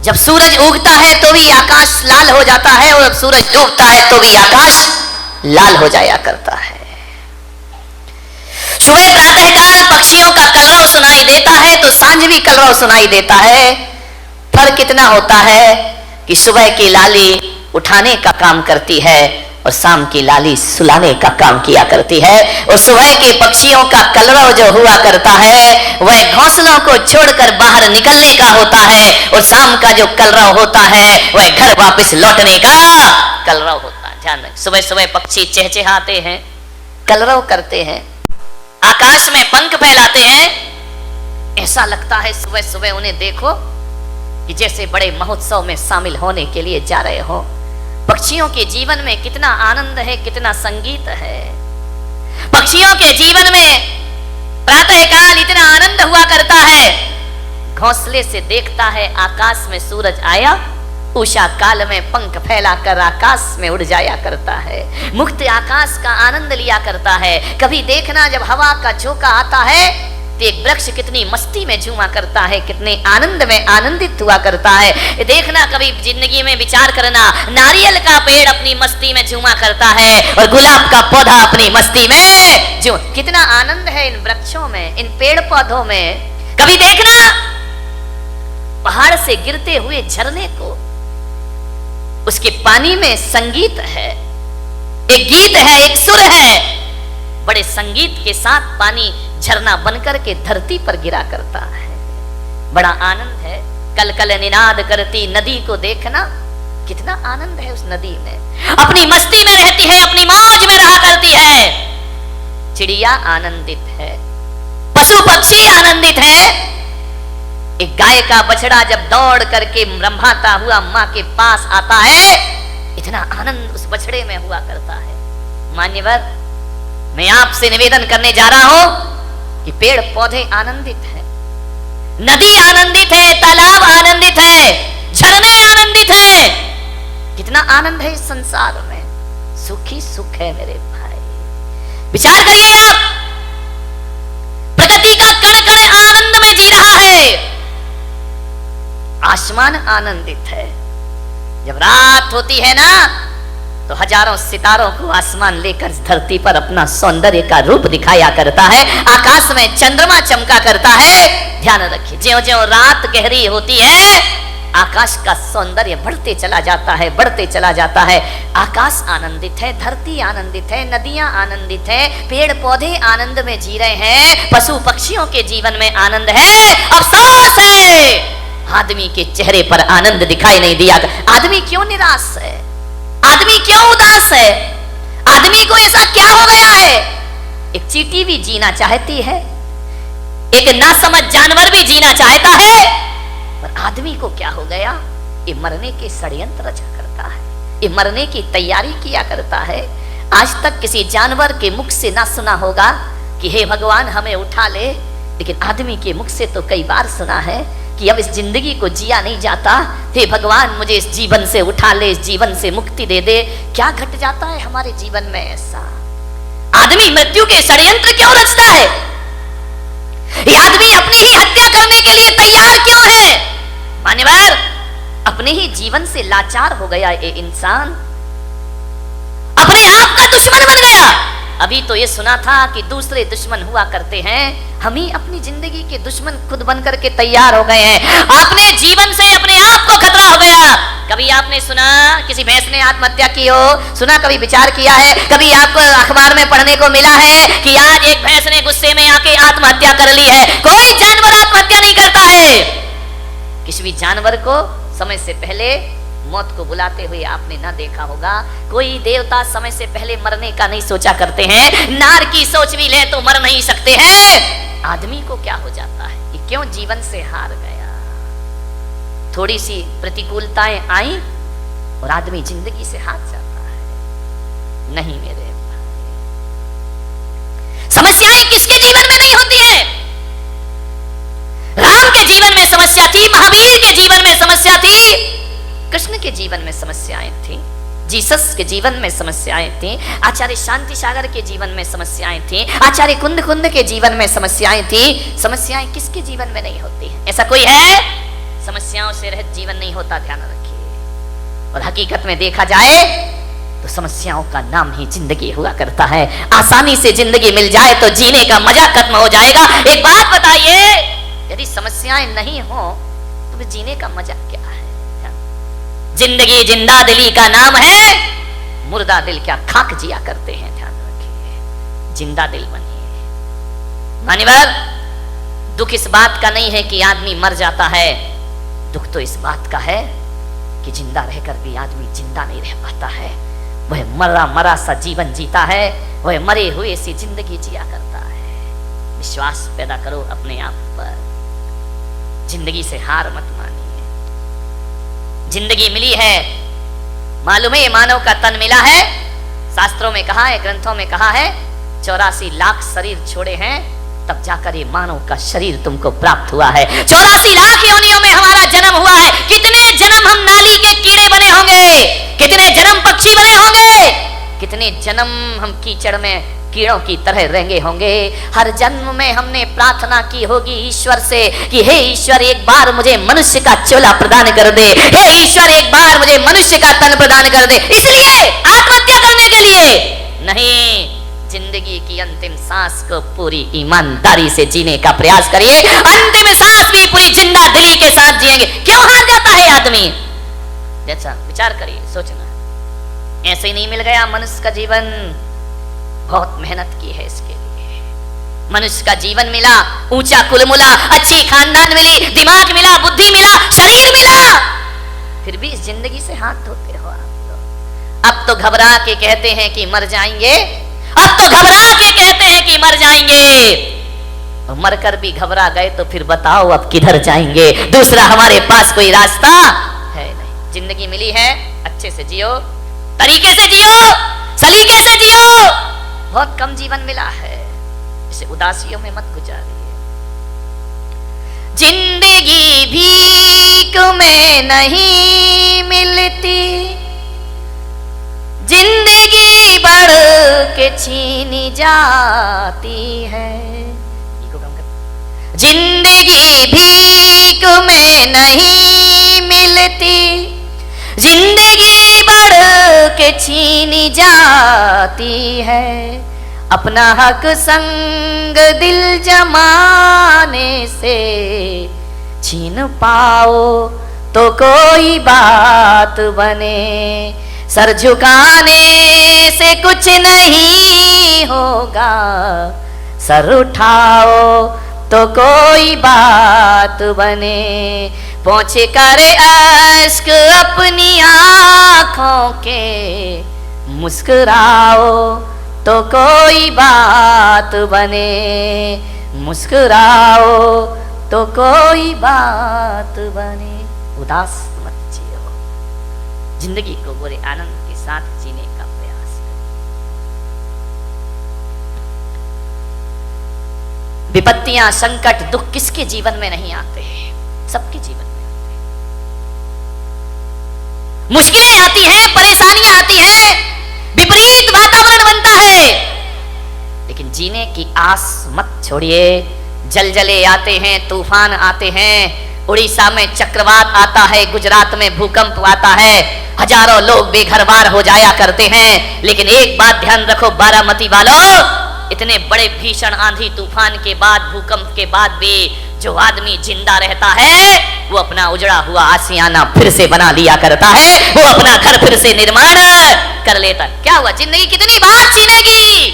जब सूरज उगता है तो भी आकाश लाल हो जाता है, और जब सूरज डूबता है तो भी आकाश लाल हो जाया करता है। सुबह प्रातःकाल पक्षियों का कलरव सुनाई देता है तो सांझ भी कलरव सुनाई देता है। फर्क कितना होता है कि सुबह की लाली उठाने का काम करती है और शाम की लाली सुलाने का काम किया करती है। और सुबह के पक्षियों का कलरव जो हुआ करता है वह घोंसलों को छोड़कर बाहर निकलने का होता है, और शाम का जो कलरव होता है वह घर वापस लौटने का कलरव होता है। ध्यान रखें, सुबह सुबह पक्षी चहचहाते हैं, कलरव करते हैं, आकाश में पंख फैलाते हैं। ऐसा लगता है सुबह सुबह उन्हें देखो कि जैसे बड़े महोत्सव में शामिल होने के लिए जा रहे हो। पक्षियों के जीवन में कितना आनंद है, कितना संगीत है। पक्षियों के जीवन में प्रातःकाल इतना आनंद हुआ करता है, घोंसले से देखता है आकाश में सूरज आया, उषा काल में पंख फैलाकर आकाश में उड़ जाया करता है, मुक्त आकाश का आनंद लिया करता है। कभी देखना जब हवा का झोंका आता है तो एक वृक्ष कितनी मस्ती में झूमा करता है, कितने आनंद में आनंदित हुआ करता है। देखना कभी जिंदगी में विचार करना, नारियल का पेड़ अपनी मस्ती में झूमा करता है और गुलाब का पौधा अपनी मस्ती में जो कितना आनंद है इन वृक्षों में, इन पेड़ पौधों में। कभी देखना पहाड़ से गिरते हुए झरने को, उसके पानी में संगीत है, एक गीत है, एक सुर है, बड़े संगीत के साथ पानी झरना बनकर के धरती पर गिरा करता है। बड़ा आनंद है। कल कल निनाद करती नदी को देखना, कितना आनंद है उस नदी में, अपनी मस्ती में रहती है, अपनी मौज में रहा करती है। चिड़िया आनंदित है, पशु पक्षी आनंदित है। एक गाय का बछड़ा जब दौड़ करके रंभाता हुआ मां के पास आता है, इतना आनंद उस बछड़े में हुआ करता है। मान्यवर, मैं आपसे निवेदन करने जा रहा हूं कि पेड़ पौधे आनंदित है, नदी आनंदित है, तालाब आनंदित है, झरने आनंदित है। कितना आनंद है इस संसार में, सुखी सुख है मेरे भाई। विचार करिए आप, प्रकृति का कण कण आनंद में जी रहा है। आसमान आनंदित है, जब रात होती है ना तो हजारों सितारों को आसमान लेकर धरती पर अपना सौंदर्य का रूप दिखाया करता है। आकाश में चंद्रमा चमका करता है। ध्यान रखिए, ज्यों-ज्यों रात गहरी होती है आकाश का सौंदर्य बढ़ते चला जाता है, बढ़ते चला जाता है। आकाश आनंदित है, धरती आनंदित है, नदियां आनंदित है, पेड़ पौधे आनंद में जी रहे हैं, पशु पक्षियों के जीवन में आनंद है। अफसोस है आदमी के चेहरे पर आनंद दिखाई नहीं दिया। आदमी क्यों निराश है, आदमी क्यों उदास है, आदमी को ऐसा क्या हो गया है? एक चींटी भी जीना चाहती है, एक नासमझ जानवर भी जीना चाहता है, पर आदमी को क्या हो गया? ये मरने के षड्यंत्र रचा करता है, ये मरने की तैयारी किया करता है। आज तक किसी जानवर के मुख से ना सुना होगा कि हे भगवान हमें उठा ले, लेकिन आदमी के मुख से तो कई बार सुना है कि अब इस जिंदगी को जिया नहीं जाता, हे भगवान मुझे इस जीवन से उठा ले, इस जीवन से मुक्ति दे दे। क्या घट जाता है हमारे जीवन में ऐसा? आदमी मृत्यु के षड्यंत्र क्यों रचता है? ये आदमी अपनी ही हत्या करने के लिए तैयार क्यों है? मान्यवर, अपने ही जीवन से लाचार हो गया ये इंसान, अपने आप का दुश्मन बन गया। अभी तो ये सुना था कि दूसरे दुश्मन हुआ करते हैं, हम ही अपनी जिंदगी के दुश्मन खुद बनकर के तैयार हो गए हैं। अपने जीवन से अपने आप को खतरा हो गया। कभी आपने सुना किसी भैंस ने आत्महत्या की हो? सुना? कभी विचार किया है? कभी आपको अखबार में पढ़ने को मिला है कि आज एक भैंस ने गुस्से में आके आत्महत्या कर ली है? कोई जानवर आत्महत्या नहीं करता है। किसी भी जानवर को समय से पहले मौत को बुलाते हुए आपने ना देखा होगा। कोई देवता समय से पहले मरने का नहीं सोचा करते हैं। नार की सोच भी ले तो मर नहीं सकते हैं। आदमी को क्या हो जाता है? ये क्यों जीवन से हार गया? थोड़ी सी प्रतिकूलताएं आई और आदमी जिंदगी से हार जाता है। नहीं मेरे भाई, समस्याएं किसके जीवन में नहीं होती है? राम के जीवन में समस्या थी, महावीर के जीवन में समस्या थी, कृष्ण के जीवन में समस्याएं थी, जीसस के जीवन में समस्याएं थी, आचार्य शांति सागर के जीवन में समस्याएं थी, आचार्य कुंद के जीवन में समस्याएं थी। समस्याएं किसके जीवन में नहीं होती है? ऐसा कोई है? समस्याओं से रहित जीवन नहीं होता, ध्यान रखिए। और हकीकत में देखा जाए तो समस्याओं का नाम ही जिंदगी हुआ करता है। आसानी से जिंदगी मिल जाए तो जीने का मजा खत्म हो जाएगा। एक बात बताइए, यदि समस्याएं नहीं हो तो फिर जीने का मजा क्या है? जिंदगी जिंदा दिली का नाम है, मुर्दा दिल क्या खाक जिया करते हैं। ध्यान रखिए, जिंदा दिल बनिए। मान्यवर, दुख इस बात का नहीं है कि आदमी मर जाता है, दुख तो इस बात का है कि जिंदा रहकर भी आदमी जिंदा नहीं रह पाता है। वह मरा मरा सा जीवन जीता है, वह मरे हुए सी जिंदगी जिया करता है। विश्वास पैदा करो अपने आप पर, जिंदगी से हार मत मानिए। जिंदगी मिली है, मालूम है ये मानव का तन मिला है, शास्त्रों में कहा है, ग्रंथों में कहा है 84 लाख शरीर छोड़े हैं तब जाकर ये मानव का शरीर तुमको प्राप्त हुआ है। 84 लाख योनियों में हमारा जन्म हुआ है। कितने जन्म हम नाली के कीड़े बने होंगे, कितने जन्म पक्षी बने होंगे, कितने जन्म हम कीचड़ में कीड़ों की तरह रेंगे होंगे। हर जन्म में हमने प्रार्थना की होगी ईश्वर से कि हे ईश्वर एक बार मुझे मनुष्य का चोला प्रदान कर दे, हे ईश्वर एक बार मुझे मनुष्य का तन प्रदान कर दे। इसलिए आत्महत्या करने के लिए नहीं, जिंदगी की अंतिम सांस को पूरी ईमानदारी से जीने का प्रयास करिए। अंतिम सांस भी पूरी जिंदा दिली के साथ जिएंगे। क्यों हार जाता है आदमी? जैसा विचार करिए, सोचना। ऐसे ही नहीं मिल गया मनुष्य का जीवन, बहुत मेहनत की है इसके लिए। मनुष्य का जीवन मिला, ऊंचा कुल मिला, अच्छी खानदान मिली, दिमाग मिला, बुद्धि मिला, शरीर मिला, फिर भी इस जिंदगी से हाथ धोते हो आप। अब तो घबरा के कहते हैं कि मर जाएंगे, अब तो घबरा के कहते हैं कि मर जाएंगे। और मरकर भी घबरा गए तो फिर बताओ अब किधर जाएंगे? दूसरा हमारे पास कोई रास्ता है नहीं। जिंदगी मिली है, अच्छे से जियो, तरीके से जियो, सलीके से जियो। बहुत कम जीवन मिला है, इसे उदासियों में मत गुजारिए। जिंदगी भीख में नहीं मिलती, जिंदगी बढ़ के छीनी जाती है। जिंदगी भीख में नहीं मिलती, जिंदगी बढ़ के छीनी जाती है। अपना हक संग दिल जमाने से छीन पाओ तो कोई बात बने। सर झुकाने से कुछ नहीं होगा, सर उठाओ तो कोई बात बने। पोंछ कर अश्क अपनी आंखों के, मुस्कुराओ तो कोई बात बने। मुस्कुराओ तो कोई बात बने। उदास मत जियो, जिंदगी को पूरे आनंद के साथ जीने का प्रयास करें। विपत्तियां, संकट, दुख किसके जीवन में नहीं आते? सबके जीवन में आते हैं। मुश्किलें आती हैं, परेशानियां आती हैं, विपरीत वातावरण बनता है, लेकिन जीने की आस मत छोड़िए। जलजले आते हैं, तूफान आते हैं, उड़ीसा में चक्रवात आता है, गुजरात में भूकंप आता है, हजारों लोग बेघरबार हो जाया करते हैं। लेकिन एक बात ध्यान रखो बारामती वालों, इतने बड़े भीषण आंधी तूफान के बाद, भूकंप के बाद भी जो आदमी जिंदा रहता है वो अपना उजड़ा हुआ आशियाना फिर से बना लिया करता है, वो अपना घर फिर से निर्माण कर लेता। क्या हुआ? जिंदगी कितनी बार छीनेगी,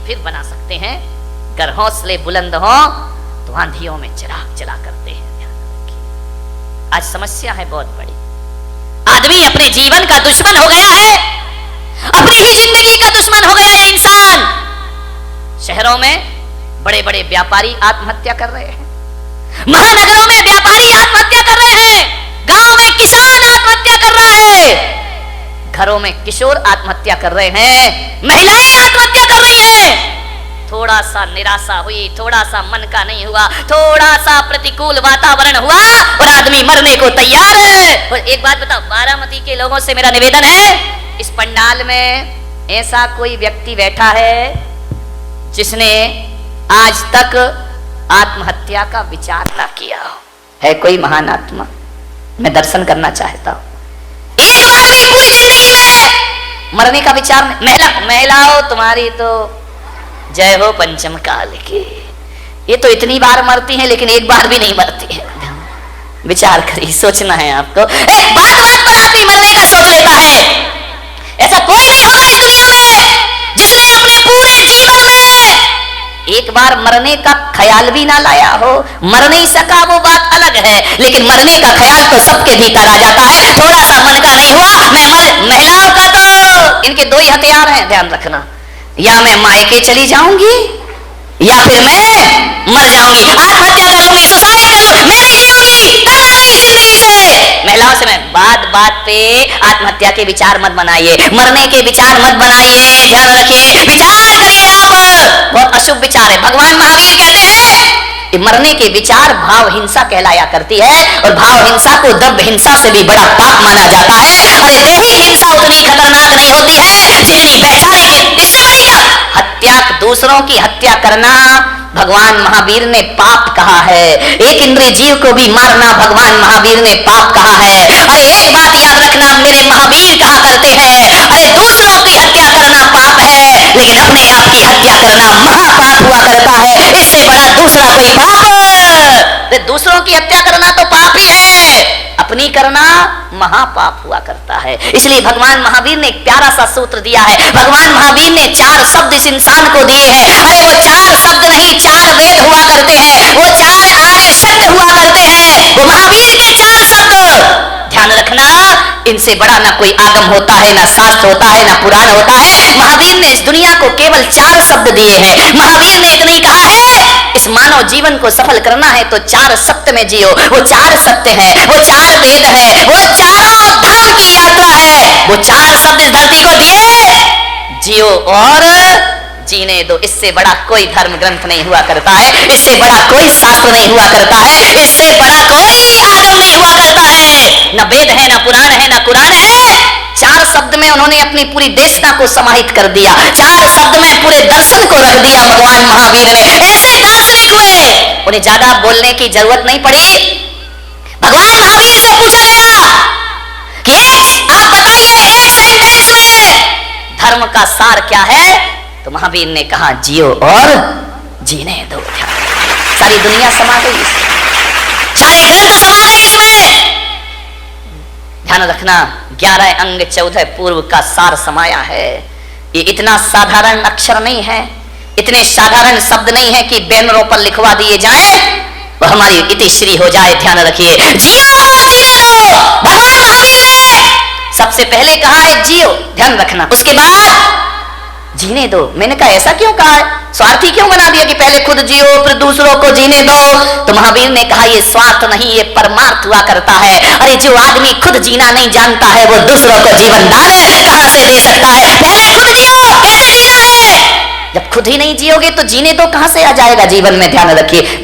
फिर बना सकते हैं। अगर हौसले बुलंद हो तो आंधियों में चिराग जला करते हैं। आज समस्या है बहुत बड़ी, आदमी अपने जीवन का दुश्मन हो गया है, अपनी ही जिंदगी का दुश्मन हो गया है इंसान। शहरों में बड़े बड़े व्यापारी आत्महत्या कर रहे हैं, महानगरों में व्यापारी आत्महत्या कर रहे हैं, गांव में किसान आत्महत्या कर रहा है, घरों में किशोर आत्महत्या कर रहे हैं, महिलाएं आत्महत्या कर रही हैं। थोड़ा सा निराशा हुई, थोड़ा सा मन का नहीं हुआ, थोड़ा सा प्रतिकूल वातावरण हुआ और आदमी मरने को तैयार है। और एक बात बताओ, बारामती के लोगों से मेरा निवेदन है, इस पंडाल में ऐसा कोई व्यक्ति बैठा है जिसने आज तक आत्महत्या का विचार ना किया हो? है कोई महान आत्मा? मैं दर्शन करना चाहता हूं। एक बार भी पूरी जिंदगी में मरने का विचार नहीं। महिलाओं तुम्हारी तो जय हो पंचम काल की, ये तो इतनी बार मरती हैं लेकिन एक बार भी नहीं मरती है। विचार करिए, सोचना है आपको। एक बात पर आदमी मरने का सोच लेता है। ऐसा कोई नहीं होगा इस दुनिया में जिसने अपने पूरे जीवन में एक बार मरने का ख्याल भी ना लाया हो। मर नहीं सका वो बात अलग है, लेकिन मरने का ख्याल तो सबके भीतर आ जाता है। थोड़ा सा मन का नहीं हुआ मैं महिलाओं का तो इनके दो ही हथियार हैं, ध्यान रखना। या मैं मायके चली जाऊंगी या फिर मैं मर जाऊंगी, आत्महत्या कर लूंगी, सुसाइड कर लूंगी, मैं नहीं जीऊंगी, टलना नहीं इस जिंदगी से। महिलाओं से मैं बात बात पे आत्महत्या के विचार मत बनाइए, मरने के विचार मत बनाइए, ध्यान रखिए, विचार करिए आप। बहुत अशुभ विचार है। भगवान महावीर कहते हैं कि मरने के विचार भाव हिंसा कहलाया करती है, और भाव हिंसा को द्रव्य हिंसा से भी बड़ा पाप माना जाता है। अरे देही हिंसा उतनी खतरनाक नहीं होती है जितनी वैचारिक हत्या, दूसरों की हत्या करना भगवान महावीर ने पाप कहा है। एक इंद्रिय जीव को भी मारना भगवान महावीर ने पाप कहा है। अरे एक बात याद रखना, मेरे महावीर कहा करते हैं, अरे दूसरों की हत्या करना पाप है, लेकिन अपने आप की हत्या करना महापाप हुआ करता है। इससे बड़ा दूसरा कोई पाप, दूसरों की हत्या करना तो पाप ही है, अपनी करना महापाप हुआ करता है। इसलिए भगवान महावीर ने एक प्यारा सा सूत्र दिया है। भगवान महावीर ने 4 शब्द इस इंसान को दिए हैं। अरे वो 4 शब्द नहीं, 4 वेद हुआ करते हैं, वो 4 आर्य सत्य हुआ करते हैं, वो महावीर के 4 शब्द। ध्यान रखना, इनसे बड़ा ना कोई आगम होता है, ना शास्त्र होता है, ना पुराण होता है। महावीर ने इस दुनिया को केवल 4 शब्द दिए हैं। महावीर ने इतना ही कहा है, इस मानव जीवन को सफल करना है तो 4 सत्य में जियो। वो 4 सत्य है, वो 4 वेद है, वो चारों धाम की यात्रा है। वो 4 शब्द इस धरती को दिए, जियो और जीने दो। इससे बड़ा कोई धर्म ग्रंथ नहीं हुआ करता है, इससे बड़ा कोई शास्त्र नहीं हुआ करता है, इससे बड़ा कोई आगम नहीं हुआ करता है। न वेद है, न पुराण है, न कुरान है। 4 शब्द में उन्होंने अपनी पूरी देशना को समाहित कर दिया। 4 शब्द में पूरे दर्शन को रख दिया भगवान महावीर ने। ऐसे दार्शनिक हुए, उन्हें ज्यादा बोलने की जरूरत नहीं पड़ी। भगवान महावीर से पूछा गया कि आप बताइए एक सेंटेंस में धर्म का सार क्या है, तो महावीर ने कहा जियो और जीने दो। सारी दुनिया समा गई इसमें, सारे ग्रंथ समा गए इसमें। ध्यान रखना, 11 अंग 14 पूर्व का सार समाया है। ये इतना साधारण अक्षर नहीं है, इतने साधारण शब्द नहीं है कि बैनरों पर लिखवा दिए जाएं, वो हमारी इतिश्री हो जाए। ध्यान रखिए, जियो और जीने दो। भगवान महावीर ने सबसे पहले कहा है जियो, ध्यान रखना, उसके बाद जीने दो। मैंने कहा ऐसा क्यों कहा है, स्वार्थी क्यों बना दिया कि पहले खुद जियो फिर दूसरों को जीने दो। तो महावीर ने कहा ये स्वार्थ नहीं, ये परमार्थ हुआ करता है। अरे जो आदमी खुद जीना नहीं जानता है वो दूसरों को जीवन दान कहां से दे सकता है। पहले खुद जियो, कैसे जीना है। जब खुद ही नहीं जियोगे तो जीने दो कहां से आ जाएगा जीवन में। ध्यान रखिए।